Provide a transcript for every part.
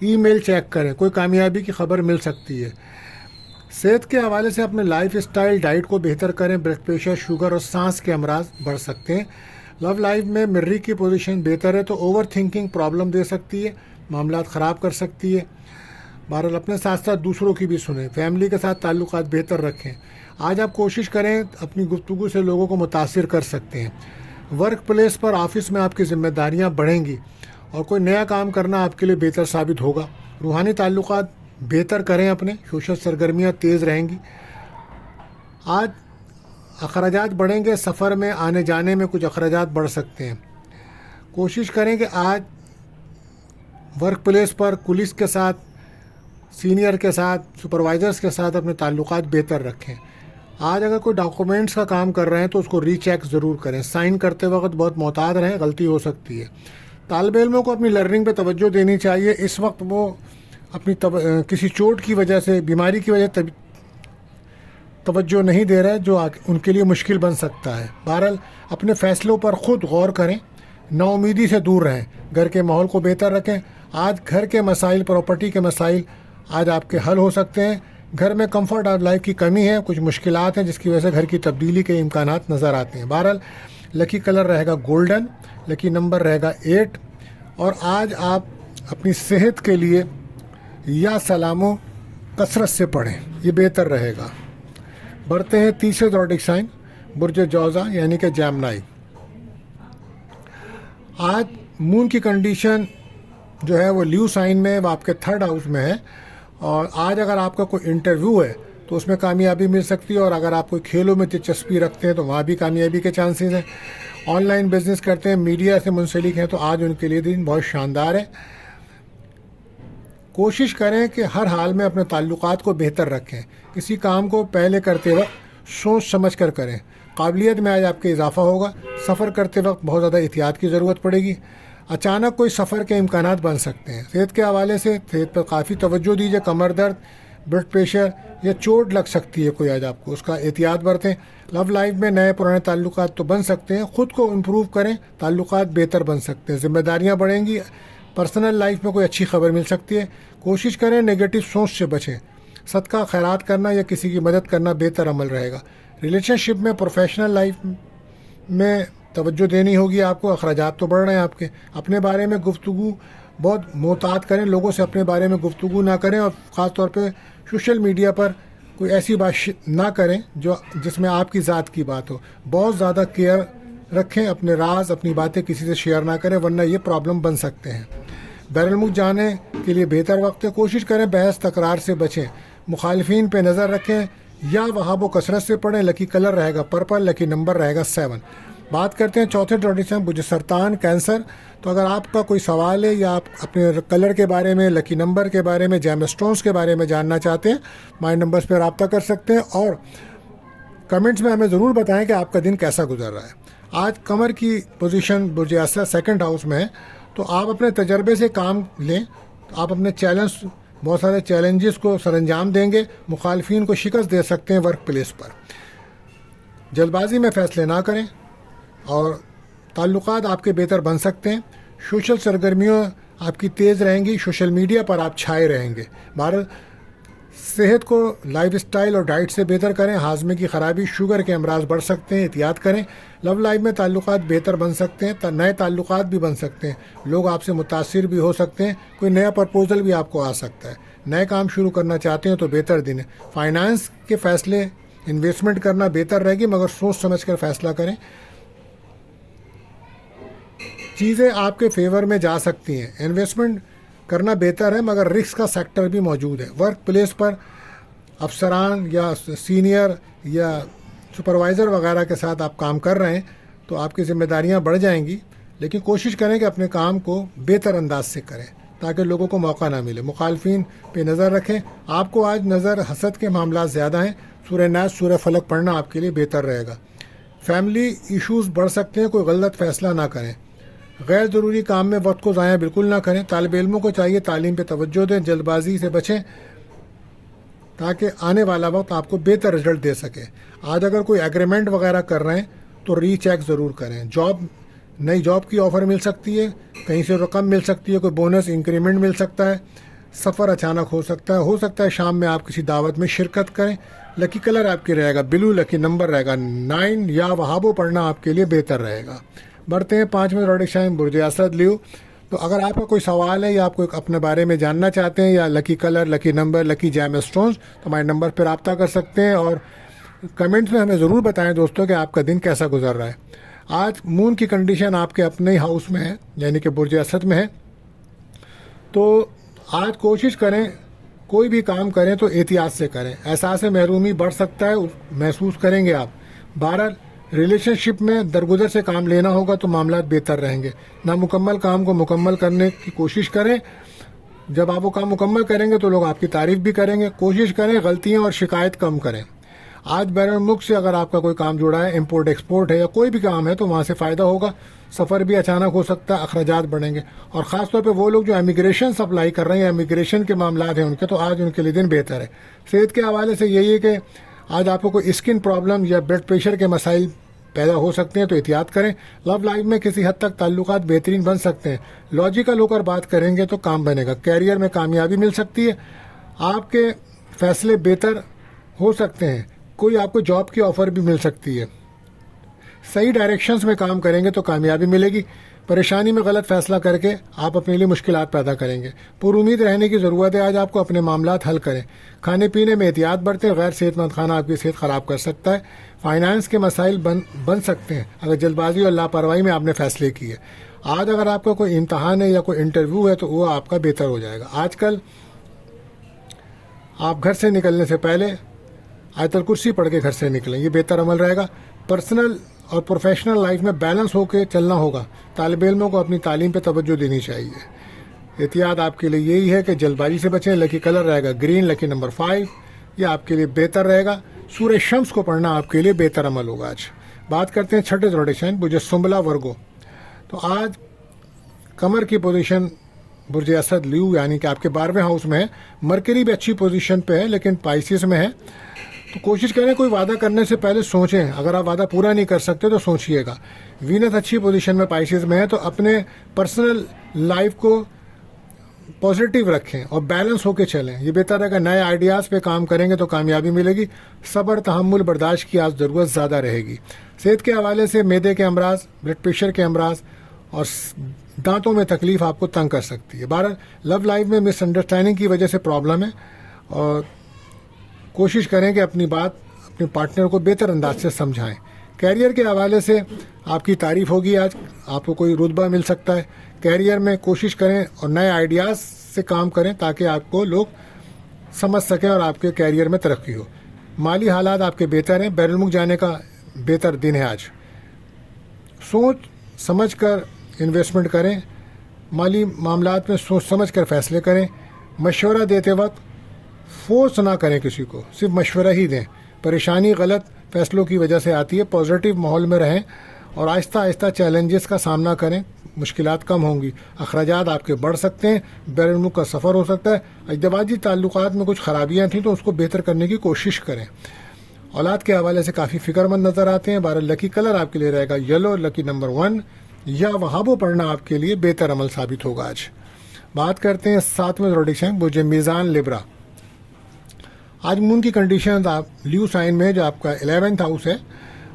ای mail check کریں, کوئی کامیابی کی خبر مل سکتی ہے. صحت کے حوالے سے اپنے لائف اسٹائل ڈائٹ کو بہتر کریں, بلڈ پریشر, شوگر اور سانس کے امراض بڑھ سکتے ہیں. لو لائف میں مریخ کی پوزیشن بہتر ہے تو اوور تھنکنگ پرابلم دے سکتی ہے, معاملات خراب کر سکتی ہے. بہرحال اپنے ساتھ ساتھ دوسروں کی بھی سنیں, فیملی کے ساتھ تعلقات بہتر رکھیں. آج آپ کوشش کریں اپنی گفتگو سے لوگوں کو متاثر کر سکتے ہیں. ورک پلیس پر, آفس میں آپ کی ذمہ داریاں بڑھیں گی اور کوئی نیا کام کرنا آپ کے لیے بہتر ثابت ہوگا. روحانی تعلقات بہتر کریں اپنے, سوشل سرگرمیاں تیز رہیں گی. آج اخراجات بڑھیں گے, سفر میں آنے جانے میں کچھ اخراجات بڑھ سکتے ہیں. کوشش کریں کہ آج ورک پلیس پر کولیگز کے ساتھ, سینئر کے ساتھ, سپروائزرز کے ساتھ اپنے تعلقات بہتر رکھیں. آج اگر کوئی ڈاکومنٹس کا کام کر رہے ہیں تو اس کو ری چیک ضرور کریں. سائن کرتے وقت بہت محتاط رہیں, غلطی ہو سکتی ہے. طالب علموں کو اپنی لرننگ پہ توجہ دینی چاہیے. اس وقت وہ اپنی کسی چوٹ کی وجہ سے, بیماری کی وجہ سے توجہ نہیں دے رہے, جو ان کے لیے مشکل بن سکتا ہے. بہرحال اپنے فیصلوں پر خود غور کریں, نا امیدی سے دور رہیں, گھر کے ماحول کو بہتر رکھیں. آج گھر کے مسائل, پراپرٹی کے مسائل آج آپ کے حل ہو سکتے ہیں. گھر میں کمفرٹ آف لائف کی کمی ہے, کچھ مشکلات ہیں جس کی وجہ سے گھر کی تبدیلی کے امکانات نظر آتے ہیں. بہرحال لکی کلر رہے گا گولڈن, لکی نمبر رہے گا 8. اور آج آپ اپنی صحت کے لیے یا سلاموں کثرت سے پڑھیں, یہ بہتر رہے گا. بڑھتے ہیں تیسرے زوڈک سائن برج جوزا یعنی کہ جیمنائی. آج مون کی کنڈیشن جو ہے وہ لیو سائن میں, وہ آپ کے 3rd ہاؤس میں ہے. اور آج اگر آپ کا کوئی انٹرویو ہے تو اس میں کامیابی مل سکتی ہے. اور اگر آپ کوئی کھیلوں میں دلچسپی رکھتے ہیں تو وہاں بھی کامیابی کے چانسز ہیں. آن لائن بزنس کرتے ہیں, میڈیا سے منسلک ہیں تو آج ان کے لیے دن بہت شاندار ہے. کوشش کریں کہ ہر حال میں اپنے تعلقات کو بہتر رکھیں. کسی کام کو پہلے کرتے وقت سوچ سمجھ کر کریں. قابلیت میں آج آپ کے اضافہ ہوگا. سفر کرتے وقت بہت زیادہ احتیاط کی ضرورت پڑے گی. اچانک کوئی سفر کے امکانات بن سکتے ہیں. صحت کے حوالے سے صحت پر کافی توجہ دیجیے. کمر درد, بلڈ پریشر یا چوٹ لگ سکتی ہے کوئی آج آپ کو, اس کا احتیاط برتیں. لو لائف میں نئے پرانے تعلقات تو بن سکتے ہیں, خود کو امپروو کریں, تعلقات بہتر بن سکتے ہیں. ذمہ داریاں بڑھیں گی, پرسنل لائف میں کوئی اچھی خبر مل سکتی ہے. کوشش کریں نیگیٹو سوچ سے بچیں. صدقہ خیرات کرنا یا کسی کی مدد کرنا بہتر عمل رہے گا. ریلیشن شپ میں, پروفیشنل لائف میں توجہ دینی ہوگی آپ کو. اخراجات تو بڑھ رہے ہیں آپ کے. اپنے بارے میں گفتگو بہت محتاط کریں, لوگوں سے اپنے بارے میں گفتگو نہ کریں. اور خاص طور پہ سوشل میڈیا پر کوئی ایسی بات نہ کریں جس میں آپ کی ذات کی بات ہو. بہت زیادہ کیئر رکھیں, اپنے راز, اپنی باتیں کسی سے شیئر نہ کریں ورنہ یہ پرابلم بن سکتے ہیں. بیرون ملک جانے کے لیے بہتر وقت ہے. کوشش کریں بحث تکرار سے بچیں. مخالفین پہ نظر رکھیں یا وہاں وہ کثرت سے پڑھیں. لکی کلر رہے گا پرپل, لکی نمبر رہے گا 7. بات کرتے ہیں چوتھے زوڈک سائن برج سرطان کینسر. تو اگر آپ کا کوئی سوال ہے یا آپ اپنے کلر کے بارے میں, لکی نمبر کے بارے میں, جیم اسٹونز کے بارے میں جاننا چاہتے ہیں, ہمارے نمبرز پہ رابطہ کر سکتے ہیں. اور کمنٹس میں ہمیں ضرور بتائیں کہ آپ کا دن کیسا گزر رہا ہے. آج کمر کی پوزیشن برج اسد 2nd ہاؤس میں ہے تو آپ اپنے تجربے سے کام لیں. آپ اپنے بہت سارے چیلنجز کو سر انجام دیں گے. مخالفین کو شکست دے سکتے ہیں ورک پلیس پر. جلد بازی میں فیصلے نہ کریں اور تعلقات آپ کے بہتر بن سکتے ہیں. سوشل سرگرمیوں آپ کی تیز رہیں گی. سوشل میڈیا پر آپ چھائے رہیں گے. صحت کو لائف اسٹائل اور ڈائٹ سے بہتر کریں. ہاضمے کی خرابی, شوگر کے امراض بڑھ سکتے ہیں, احتیاط کریں. لو لائف میں تعلقات بہتر بن سکتے ہیں, نئے تعلقات بھی بن سکتے ہیں. لوگ آپ سے متاثر بھی ہو سکتے ہیں. کوئی نیا پرپوزل بھی آپ کو آ سکتا ہے. نئے کام شروع کرنا چاہتے ہیں تو بہتر دن ہے. فائنانس کے فیصلے, انویسٹمنٹ کرنا بہتر رہے گی مگر سوچ سمجھ کر فیصلہ کریں. چیزیں آپ کے فیور میں جا سکتی ہیں. انویسٹمنٹ کرنا بہتر ہے مگر رسک کا سیکٹر بھی موجود ہے. ورک پلیس پر افسران یا سینئر یا سپروائزر وغیرہ کے ساتھ آپ کام کر رہے ہیں تو آپ کی ذمہ داریاں بڑھ جائیں گی. لیکن کوشش کریں کہ اپنے کام کو بہتر انداز سے کریں تاکہ لوگوں کو موقع نہ ملے. مخالفین پہ نظر رکھیں. آپ کو آج نظر حسد کے معاملات زیادہ ہیں. سورہ ناس, سورہ فلق پڑھنا آپ کے لیے بہتر رہے گا. فیملی ایشوز بڑھ سکتے ہیں. کوئی غلط فیصلہ نہ کریں. غیر ضروری کام میں وقت کو ضائع بالکل نہ کریں. طالب علموں کو چاہیے تعلیم پہ توجہ دیں. جلد بازی سے بچیں تاکہ آنے والا وقت آپ کو بہتر رزلٹ دے سکے. آج اگر کوئی ایگریمنٹ وغیرہ کر رہے ہیں تو ری چیک ضرور کریں. نئی جاب کی آفر مل سکتی ہے, کہیں سے رقم مل سکتی ہے, کوئی بونس انکریمنٹ مل سکتا ہے. سفر اچانک ہو سکتا ہے شام میں آپ کسی دعوت میں شرکت کریں. لکی کلر آپ کے رہے گا بلو, لکی نمبر رہے گا 9 یا وہابو پڑھنا آپ کے لیے بہتر رہے گا. بڑھتے ہیں 5ویں زوڈک سائن برج اسد لیو. تو اگر آپ کا کوئی سوال ہے یا آپ کو اپنے بارے میں جاننا چاہتے ہیں یا لکی کلر, لکی نمبر, لکی جیم اسٹونز, تو ہمارے نمبر پہ رابطہ کر سکتے ہیں اور کمنٹس میں ہمیں ضرور بتائیں دوستوں کہ آپ کا دن کیسا گزر رہا ہے. آج مون کی کنڈیشن آپ کے اپنے ہی ہاؤس میں ہے, یعنی کہ برج اسد میں ہے. تو آج کوشش کریں کوئی بھی کام کریں تو احتیاط سے کریں. احساس محرومی بڑھ سکتا ہے, محسوس کریں گے آپ. بہرحال ریلیشن شپ میں درگزر سے کام لینا ہوگا تو معاملات بہتر رہیں گے. نامکمل کام کو مکمل کرنے کی کوشش کریں. جب آپ وہ کام مکمل کریں گے تو لوگ آپ کی تعریف بھی کریں گے. کوشش کریں غلطیاں اور شکایت کم کریں. آج بیرون ملک سے اگر آپ کا کوئی کام جڑا ہے, امپورٹ ایکسپورٹ ہے یا کوئی بھی کام ہے, تو وہاں سے فائدہ ہوگا. سفر بھی اچانک ہو سکتا ہے, اخراجات بڑھیں گے. اور خاص طور پہ وہ لوگ جو امیگریشن سپلائی کر رہے ہیں یا امیگریشن کے معاملات ہیں ان کے, تو آج ان کے لیے دن بہتر ہے. صحت کے حوالے سے یہی ہے کہ آج آپ کو کوئی اسکن پرابلم یا بلڈ پریشر کے مسائل پیدا ہو سکتے ہیں, تو احتیاط کریں. لو لائف میں کسی حد تک تعلقات بہترین بن سکتے ہیں. لاجیکل ہو کر بات کریں گے تو کام بنے گا. کیریئر میں کامیابی مل سکتی ہے. آپ کے فیصلے بہتر ہو سکتے ہیں. کوئی آپ کو جاب کی آفر بھی مل سکتی ہے. صحیح ڈائریکشنز میں کام کریں گے تو کامیابی ملے گی. پریشانی میں غلط فیصلہ کر کے آپ اپنے لیے مشکلات پیدا کریں گے. پر امید رہنے کی ضرورت ہے. آج آپ کو اپنے معاملات حل کریں. کھانے پینے میں احتیاط برتیں. غیر صحت مند کھانا آپ کی صحت خراب کر سکتا ہے. فائنانس کے مسائل بن سکتے ہیں اگر جلد بازی اور لاپرواہی میں آپ نے فیصلے کیے. آج اگر آپ کا کوئی امتحان ہے یا کوئی انٹرویو ہے تو وہ آپ کا بہتر ہو جائے گا. آج کل آپ گھر سے نکلنے سے پہلے آیت الکرسی پڑھ کے گھر سے نکلیں, یہ بہتر عمل رہے گا. پرسنل اور پروفیشنل لائف میں بیلنس ہو کے چلنا ہوگا. طالب علموں کو اپنی تعلیم پہ توجہ دینی چاہیے. احتیاط آپ کے لیے یہی ہے کہ جلد بازی سے بچیں. لکی کلر رہے گا گرین, لکی نمبر 5, یہ آپ کے لیے بہتر رہے گا. سورہ شمس کو پڑھنا آپ کے لیے بہتر عمل ہوگا. آج بات کرتے ہیں 6ٹھے زوڈک سائن برج سنبلا ورگو. تو آج کمر کی پوزیشن برج اسد لیو یعنی کہ آپ کے 12ویں ہاؤس میں ہے. مرکری بھی اچھی پوزیشن پہ ہے لیکن پائسیس میں ہے. تو کوشش کریں کوئی وعدہ کرنے سے پہلے سوچیں. اگر آپ وعدہ پورا نہیں کر سکتے تو سوچئے گا. وینس اچھی پوزیشن میں پائسیس میں ہے, تو اپنے پرسنل لائف کو پازیٹیو رکھیں اور بیلنس ہو کے چلیں, یہ بہتر ہے کہ نئے آئیڈیاز پہ کام کریں گے تو کامیابی ملے گی. صبر, تحمل, برداشت کی آج ضرورت زیادہ رہے گی. صحت کے حوالے سے معدے کے امراض, بلڈ پریشر کے امراض اور دانتوں میں تکلیف آپ کو تنگ کر سکتی ہے. بہرحال لو لائف میں مس انڈرسٹینڈنگ کی وجہ سے پرابلم ہے, اور کوشش کریں کہ اپنی بات اپنے پارٹنر کو بہتر انداز سے سمجھائیں. کیریئر کے حوالے سے آپ کی تعریف ہوگی. آج آپ کو کوئی رتبہ مل سکتا ہے. کیریئر میں کوشش کریں اور نئے آئیڈیاز سے کام کریں تاکہ آپ کو لوگ سمجھ سکیں اور آپ کے کیریئر میں ترقی ہو. مالی حالات آپ کے بہتر ہیں. بیرون ملک جانے کا بہتر دن ہے آج. سوچ سمجھ کر انویسٹمنٹ کریں. مالی معاملات میں سوچ سمجھ کر فیصلے کریں. مشورہ دیتے وقت فورس نہ کریں کسی کو, صرف مشورہ ہی دیں. پریشانی غلط فیصلوں کی وجہ سے آتی ہے. پازیٹیو ماحول میں رہیں اور آہستہ آہستہ چیلنجز کا سامنا کریں. مشکلات کم ہوں گی. اخراجات آپ کے بڑھ سکتے ہیں. بیرون ملک کا سفر ہو سکتا ہے. ازدواجی تعلقات میں کچھ خرابیاں تھیں تو اس کو بہتر کرنے کی کوشش کریں. اولاد کے حوالے سے کافی فکر مند نظر آتے ہیں. 12 لکی کلر آپ کے لیے رہے گا یلو, لکی نمبر 1 یا وہابو پڑھنا آپ کے لیے بہتر عمل ثابت ہوگا. آج بات کرتے ہیں 7ویں زوڈک سائن برج میزان لیبرا. آج مون کی کنڈیشن آپ لیو سائن میں جو آپ کا 11th ہاؤس ہے,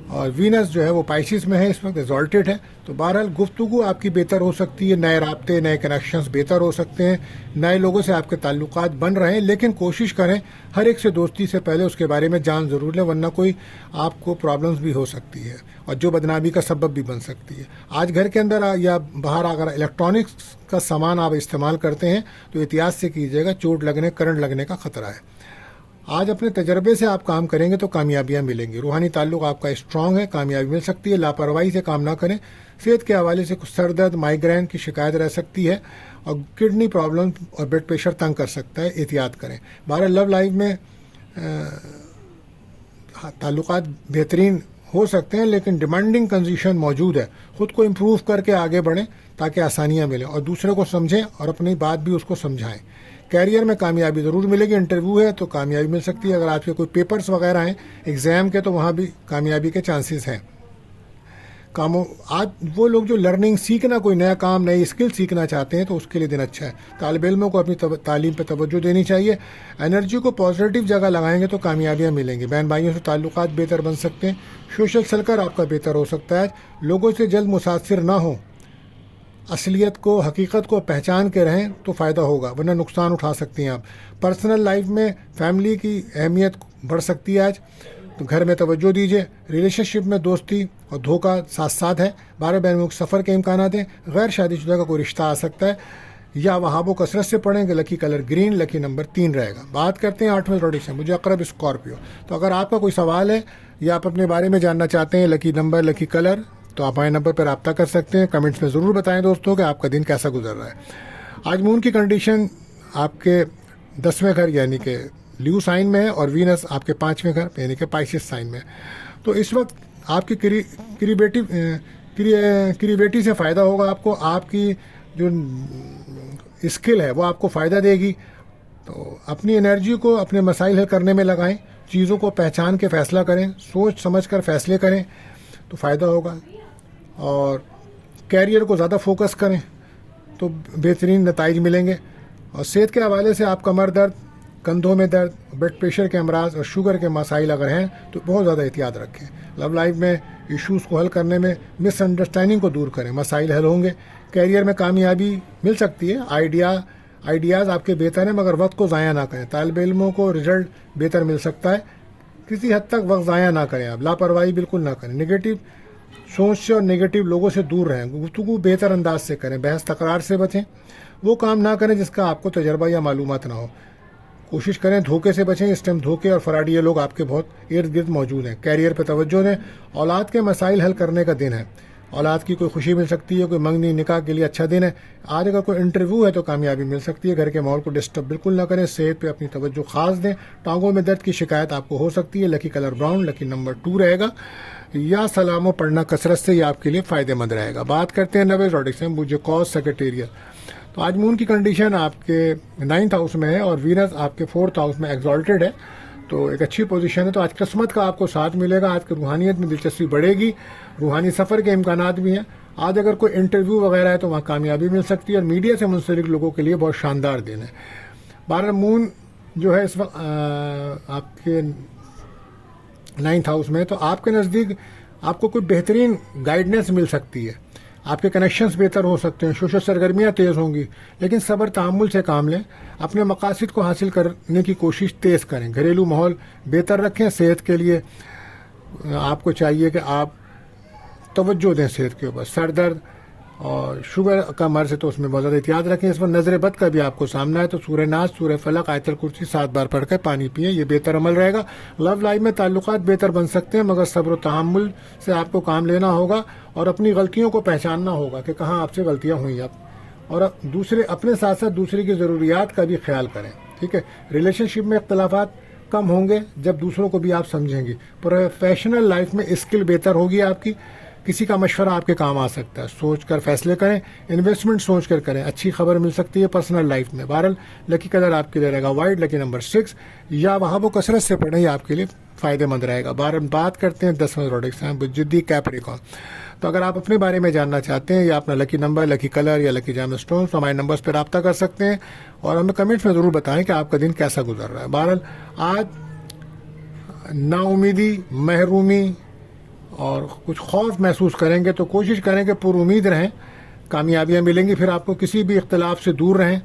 اور وینس جو ہے وہ پائسیس میں ہے, اس وقت ایزالٹیڈ ہے. تو بہرحال گفتگو آپ کی بہتر ہو سکتی ہے. نئے رابطے, نئے کنیکشنز بہتر ہو سکتے ہیں. نئے لوگوں سے آپ کے تعلقات بن رہے ہیں, لیکن کوشش کریں ہر ایک سے دوستی سے پہلے اس کے بارے میں جان ضرور لیں, ورنہ کوئی آپ کو پرابلمز بھی ہو سکتی ہے اور جو بدنامی کا سبب بھی بن سکتی ہے. آج گھر کے اندر یا باہر اگر الیکٹرانکس کا سامان آپ استعمال کرتے ہیں تو احتیاط سے کیجیے گا. چوٹ لگنے, کرنٹ لگنے کا خطرہ ہے. آج اپنے تجربے سے آپ کام کریں گے تو کامیابیاں ملیں گی. روحانی تعلق آپ کا اسٹرانگ ہے, کامیابی مل سکتی ہے. لاپرواہی سے کام نہ کریں. صحت کے حوالے سے کچھ سر درد, مائیگرین کی شکایت رہ سکتی ہے, اور کڈنی پرابلم اور بلڈ پریشر تنگ کر سکتا ہے. احتیاط کریں. بہرحال لو لائف میں تعلقات بہترین ہو سکتے ہیں, لیکن ڈیمانڈنگ کنڈیشن موجود ہے. خود کو امپروو کر کے آگے بڑھیں تاکہ آسانیاں ملیں, اور دوسرے کو سمجھیں اور اپنی بات بھی اس کو سمجھائیں. کیریئر میں کامیابی ضرور ملے گی. انٹرویو ہے تو کامیابی مل سکتی ہے. اگر آپ کے کوئی پیپرز وغیرہ ہیں ایگزام کے تو وہاں بھی کامیابی کے چانسز ہیں. کاموں آج وہ لوگ جو لرننگ سیکھنا، کوئی نیا کام نئی اسکل سیکھنا چاہتے ہیں تو اس کے لیے دن اچھا ہے. طالب علموں کو اپنی تعلیم پہ توجہ دینی چاہیے. انرجی کو پازیٹیو جگہ لگائیں گے تو کامیابیاں ملیں گی. بہن بھائیوں سے تعلقات بہتر بن سکتے ہیں. سوشل سرکل آپ کا بہتر ہو سکتا ہے. لوگوں سے جلد متاثر نہ ہوں، اصلیت کو، حقیقت کو پہچان کے رہیں تو فائدہ ہوگا، ورنہ نقصان اٹھا سکتی ہیں آپ. پرسنل لائف میں فیملی کی اہمیت بڑھ سکتی ہے آج، تو گھر میں توجہ دیجیے. ریلیشن شپ میں دوستی اور دھوکہ ساتھ ساتھ ہے. 12 بین ملک سفر کے امکانات ہیں. غیر شادی شدہ کا کوئی رشتہ آ سکتا ہے. یا وہاب و کثرت سے پڑھیں گے. لکی کلر گرین، لکی نمبر 3 رہے گا. بات کرتے ہیں 8ویں زوڈک سے، مجھے اقرب اسکارپیو. تو اگر آپ کا کوئی سوال ہے یا آپ اپنے بارے میں جاننا چاہتے ہیں، لکی نمبر، لکی کلر، تو آپ ہمارے نمبر پر رابطہ کر سکتے ہیں. کمنٹس میں ضرور بتائیں دوستوں کہ آپ کا دن کیسا گزر رہا ہے. آج مون کی کنڈیشن آپ کے 10ویں گھر یعنی کہ لیو سائن میں ہے، اور وینس آپ کے 5ویں گھر یعنی کہ پائسس سائن میں. تو اس وقت آپ کی کریویٹی سے فائدہ ہوگا. آپ کو آپ کی جو اسکل ہے وہ آپ کو فائدہ دے گی. تو اپنی انرجی کو اپنے مسائل حل کرنے میں لگائیں. چیزوں کو پہچان کے فیصلہ کریں، سوچ سمجھ کر فیصلے کریں تو فائدہ ہوگا. اور کیریئر کو زیادہ فوکس کریں تو بہترین نتائج ملیں گے. اور صحت کے حوالے سے آپ کمر درد، کندھوں میں درد، بلڈ پریشر کے امراض اور شوگر کے مسائل اگر ہیں تو بہت زیادہ احتیاط رکھیں. لو لائف میں ایشوز کو حل کرنے میں مس انڈرسٹینڈنگ کو دور کریں، مسائل حل ہوں گے. کیریئر میں کامیابی مل سکتی ہے. آئیڈیاز آپ کے بہتر ہیں مگر وقت کو ضائع نہ کریں. طالب علموں کو رزلٹ بہتر مل سکتا ہے. کسی حد تک وقت ضائع نہ کریں. آپ لاپرواہی بالکل نہ کریں. نگیٹو سوچ سے اور نگیٹو لوگوں سے دور رہیں. گفتگو بہتر انداز سے کریں. بحث تکرار سے بچیں. وہ کام نہ کریں جس کا آپ کو تجربہ یا معلومات نہ ہو. کوشش کریں دھوکے سے بچیں. اس ٹائم دھوکے اور فراڈی لوگ آپ کے بہت ارد گرد موجود ہیں. کیریئر پہ توجہ دیں. اولاد کے مسائل حل کرنے کا دن ہے. اولاد کی کوئی خوشی مل سکتی ہے. کوئی منگنی نکاح کے لیے اچھا دن ہے. آج اگر کوئی انٹرویو ہے تو کامیابی مل سکتی ہے. گھر کے ماحول کو ڈسٹرب بالکل نہ کریں. صحت پہ اپنی توجہ خاص دیں. ٹانگوں میں درد کی شکایت آپ کو ہو سکتی ہے. لکی کلر براؤن، لکی نمبر 2 رہے گا. یا سلام و پڑھنا کثرت سے یہ آپ کے لیے فائدہ مند رہے گا. بات کرتے ہیں 9ویں زوڈک سے، مجھے کاز سیکریٹریل. تو آج مون کی کنڈیشن آپ کے 9th ہاؤس میں ہے اور وینس آپ کے 4th ہاؤس میں ایگزالٹڈ ہے. تو ایک اچھی پوزیشن ہے. تو آج قسمت کا آپ کو ساتھ ملے گا. آج کی روحانیت میں دلچسپی بڑھے گی. روحانی سفر کے امکانات بھی ہیں. آج اگر کوئی انٹرویو وغیرہ ہے تو وہاں کامیابی مل سکتی ہے. اور میڈیا سے منسلک لوگوں کے لیے بہت شاندار دن ہے. 12 مون جو ہے اس وقت آپ کے 9th ہاؤس میں، تو آپ کے نزدیک آپ کو کوئی بہترین گائیڈنس مل سکتی ہے. آپ کے کنیکشنز بہتر ہو سکتے ہیں. سوشل سرگرمیاں تیز ہوں گی، لیکن صبر تحمل سے کام لیں. اپنے مقاصد کو حاصل کرنے کی کوشش تیز کریں. گھریلو ماحول بہتر رکھیں. صحت کے لیے آپ کو چاہیے کہ آپ توجہ دیں صحت کے اوپر. سر درد اور شوگر کا مرض ہے تو اس میں بہت زیادہ احتیاط رکھیں. اس پر نظر بد کا بھی آپ کو سامنا ہے تو سورہ ناس، سورہ فلق، آیت الکرسی 7 بار پڑھ کر پانی پئیں. یہ بہتر عمل رہے گا. لو لائف میں تعلقات بہتر بن سکتے ہیں مگر صبر و تحمل سے آپ کو کام لینا ہوگا اور اپنی غلطیوں کو پہچاننا ہوگا کہ کہاں آپ سے غلطیاں ہوئیں اب. اور اپنے ساتھ ساتھ دوسرے کی ضروریات کا بھی خیال کریں. ٹھیک ہے. ریلیشن شپ میں اختلافات کم ہوں گے جب دوسروں کو بھی آپ سمجھیں گے. پروفیشنل لائف میں اسکل بہتر ہوگی آپ کی. کسی کا مشورہ آپ کے کام آ سکتا ہے. سوچ کر فیصلے کریں. انویسٹمنٹ سوچ کر کریں. اچھی خبر مل سکتی ہے پرسنل لائف میں. بہرحال لکی کلر آپ کے لیے رہے گا وائٹ، لکی نمبر 6. یا وہاب و کثرت سے پڑھیں، یہ آپ کے لیے فائدہ مند رہے گا. بات کرتے ہیں 10ویں زوڈک سے، جدی کیپریکون. تو اگر آپ اپنے بارے میں جاننا چاہتے ہیں یا اپنا لکی نمبر، لکی کلر یا لکی جام اسٹون، تو ہمارے نمبرز پہ رابطہ کر سکتے ہیں اور ہمیں کمنٹس میں ضرور بتائیں کہ آپ کا دن کیسا گزر رہا ہے. بہرحال آج نا امیدی، محرومی اور کچھ خوف محسوس کریں گے تو کوشش کریں کہ پر امید رہیں. کامیابیاں ملیں گی. پھر آپ کو کسی بھی اختلاف سے دور رہیں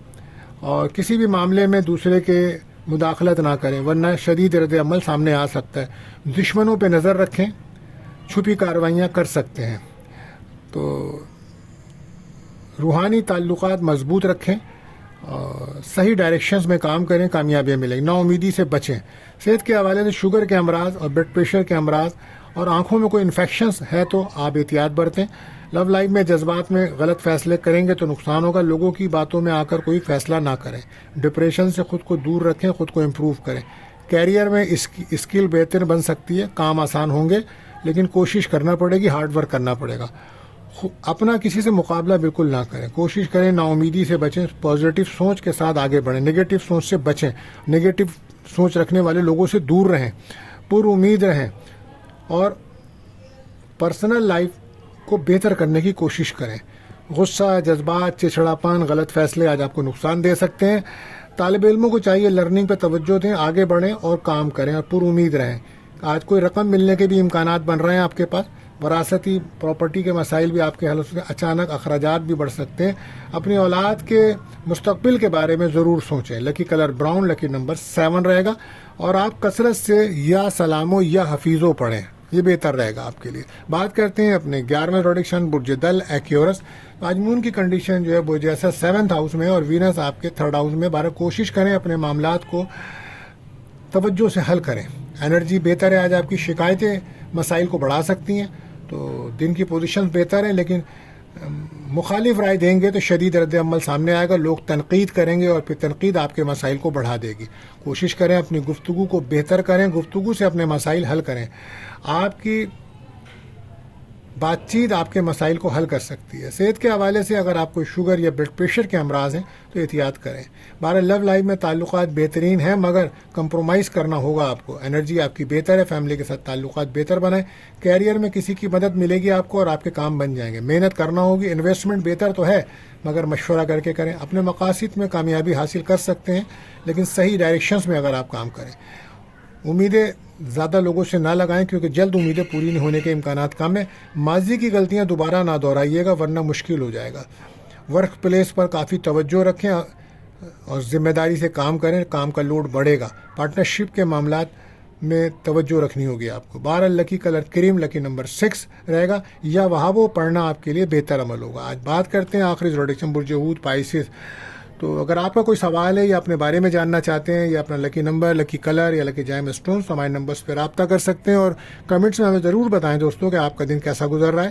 اور کسی بھی معاملے میں دوسرے کے مداخلت نہ کریں ورنہ شدید رد عمل سامنے آ سکتا ہے. دشمنوں پہ نظر رکھیں. چھپی کارروائیاں کر سکتے ہیں. تو روحانی تعلقات مضبوط رکھیں اور صحیح ڈائریکشنز میں کام کریں. کامیابیاں ملیں گی. نا امیدی سے بچیں. صحت کے حوالے سے شوگر کے امراض اور بلڈ پریشر کے امراض اور آنکھوں میں کوئی انفیکشنز ہے تو آپ احتیاط برتیں. لو لائف میں جذبات میں غلط فیصلے کریں گے تو نقصان ہوگا. لوگوں کی باتوں میں آ کر کوئی فیصلہ نہ کریں. ڈپریشن سے خود کو دور رکھیں. خود کو امپروو کریں. کیریئر میں اسکل بہتر بن سکتی ہے. کام آسان ہوں گے لیکن کوشش کرنا پڑے گی. ہارڈ ورک کرنا پڑے گا. اپنا کسی سے مقابلہ بالکل نہ کریں. کوشش کریں نا امیدی سے بچیں. پازیٹیو سوچ کے ساتھ آگے بڑھیں. نگیٹو سوچ سے بچیں. نگیٹو سوچ رکھنے والے لوگوں سے دور رہیں. پر امید رہیں. اور پرسنل لائف کو بہتر کرنے کی کوشش کریں. غصہ، جذبات، چڑچڑاپن، غلط فیصلے آج آپ کو نقصان دے سکتے ہیں. طالب علموں کو چاہیے لرننگ پہ توجہ دیں، آگے بڑھیں اور کام کریں اور پر امید رہیں. آج کوئی رقم ملنے کے بھی امکانات بن رہے ہیں آپ کے پاس. وراثتی پراپرٹی کے مسائل بھی آپ کے حل ہو سکتے ہیں. اچانک اخراجات بھی بڑھ سکتے ہیں. اپنی اولاد کے مستقبل کے بارے میں ضرور سوچیں. لکی کلر براؤن، لکی نمبر 7 رہے گا. اور آپ کثرت سے یا سلامو یا حفیظو پڑھیں، یہ بہتر رہے گا آپ کے لیے. بات کرتے ہیں اپنے 11ویں پروڈکشن برج دل ایکیورس. آج مون کی کنڈیشن جو ہے وہ جیسا 7th ہاؤس میں اور وینس آپ کے 3rd ہاؤس میں. بارہ کوشش کریں اپنے معاملات کو توجہ سے حل کریں. انرجی بہتر ہے آج آپ کی. شکایتیں مسائل کو بڑھا سکتی ہیں، تو دن کی پوزیشن بہتر ہیں، لیکن مخالف رائے دیں گے تو شدید رد عمل سامنے آئے گا. لوگ تنقید کریں گے اور پھر تنقید آپ کے مسائل کو بڑھا دے گی. کوشش کریں اپنی گفتگو کو بہتر کریں، گفتگو سے اپنے مسائل حل کریں. آپ کی بات چیت آپ کے مسائل کو حل کر سکتی ہے. صحت کے حوالے سے اگر آپ کو شوگر یا بلڈ پریشر کے امراض ہیں تو احتیاط کریں. لو لائف میں تعلقات بہترین ہیں، مگر کمپرومائز کرنا ہوگا آپ کو. انرجی آپ کی بہتر ہے، فیملی کے ساتھ تعلقات بہتر بنائیں. کیریئر میں کسی کی مدد ملے گی آپ کو اور آپ کے کام بن جائیں گے. محنت کرنا ہوگی. انویسٹمنٹ بہتر تو ہے مگر مشورہ کر کے کریں. اپنے مقاصد میں کامیابی حاصل کر سکتے ہیں، لیکن صحیح ڈائریکشنز میں اگر آپ کام کریں. امیدیں زیادہ لوگوں سے نہ لگائیں کیونکہ جلد امیدیں پوری نہیں ہونے کے امکانات کم ہیں. ماضی کی غلطیاں دوبارہ نہ دہرائیے گا ورنہ مشکل ہو جائے گا. ورک پلیس پر کافی توجہ رکھیں اور ذمہ داری سے کام کریں. کام کا لوڈ بڑھے گا. پارٹنرشپ کے معاملات میں توجہ رکھنی ہوگی آپ کو. 12 لکی کلر کریم، لکی نمبر 6 رہے گا. یا وہابو پڑھنا آپ کے لیے بہتر عمل ہوگا. آج بات کرتے ہیں آخری زوڈیکشن برج ہود پائسس. تو اگر آپ کا کوئی سوال ہے یا اپنے بارے میں جاننا چاہتے ہیں یا اپنا لکی نمبر، لکی کلر یا لکی جائم اسٹون، تو ہمارے نمبرز پہ رابطہ کر سکتے ہیں اور کمنٹس میں ہمیں ضرور بتائیں دوستوں کہ آپ کا دن کیسا گزر رہا ہے.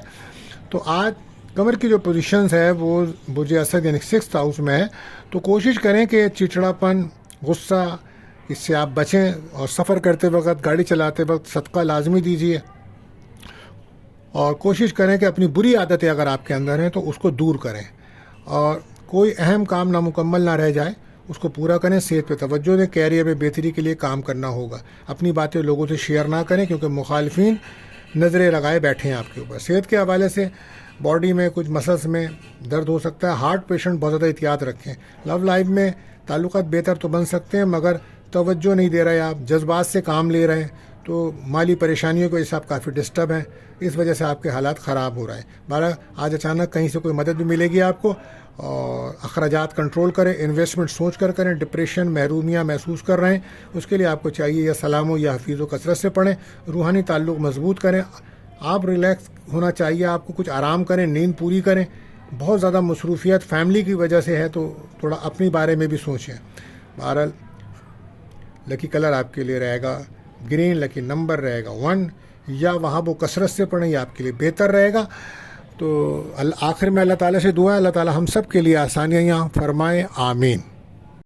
تو آج کمر کی جو پوزیشنز ہے وہ برج اسد یعنی 6th ہاؤس میں ہے. تو کوشش کریں کہ چڑچڑاپن، غصہ، اس سے آپ بچیں. اور سفر کرتے وقت، گاڑی چلاتے وقت صدقہ لازمی دیجیے. اور کوشش کریں کہ اپنی بری عادتیں اگر آپ کے اندر ہیں تو اس کو دور کریں. اور کوئی اہم کام نامکمل نہ رہ جائے، اس کو پورا کریں. صحت پہ توجہ دیں. کیریئر میں بہتری کے لیے کام کرنا ہوگا. اپنی باتیں لوگوں سے شیئر نہ کریں کیونکہ مخالفین نظریں لگائے بیٹھے ہیں آپ کے اوپر. صحت کے حوالے سے باڈی میں کچھ مسلس میں درد ہو سکتا ہے. ہارٹ پیشنٹ بہت زیادہ احتیاط رکھیں. لو لائف میں تعلقات بہتر تو بن سکتے ہیں مگر توجہ نہیں دے رہے، آپ جذبات سے کام لے رہے ہیں، تو مالی پریشانیوں کی وجہ سے آپ کافی ڈسٹرب ہیں. اس وجہ سے آپ کے حالات خراب ہو رہے ہیں. بارہ آج اچانک کہیں سے کوئی مدد بھی ملے گی آپ کو. اور اخراجات کنٹرول کریں. انویسٹمنٹ سوچ کر کریں. ڈپریشن، محرومیاں محسوس کر رہے ہیں، اس کے لیے آپ کو چاہیے یا سلامو یا حفیظ و کثرت سے پڑھیں. روحانی تعلق مضبوط کریں. آپ ریلیکس ہونا چاہیے آپ کو. کچھ آرام کریں، نیند پوری کریں. بہت زیادہ مصروفیت فیملی کی وجہ سے ہے تو تھوڑا اپنی بارے میں بھی سوچیں. بہرحال لکی کلر آپ کے لیے رہے گا گرین، لکی نمبر رہے گا 1. یا وہاں وہ کثرت سے پڑھیں، یہ آپ کے لیے بہتر رہے گا. تو آخر میں اللہ تعالیٰ سے دعا ہے اللہ تعالیٰ ہم سب کے لیے آسانیاں فرمائیں. آمین.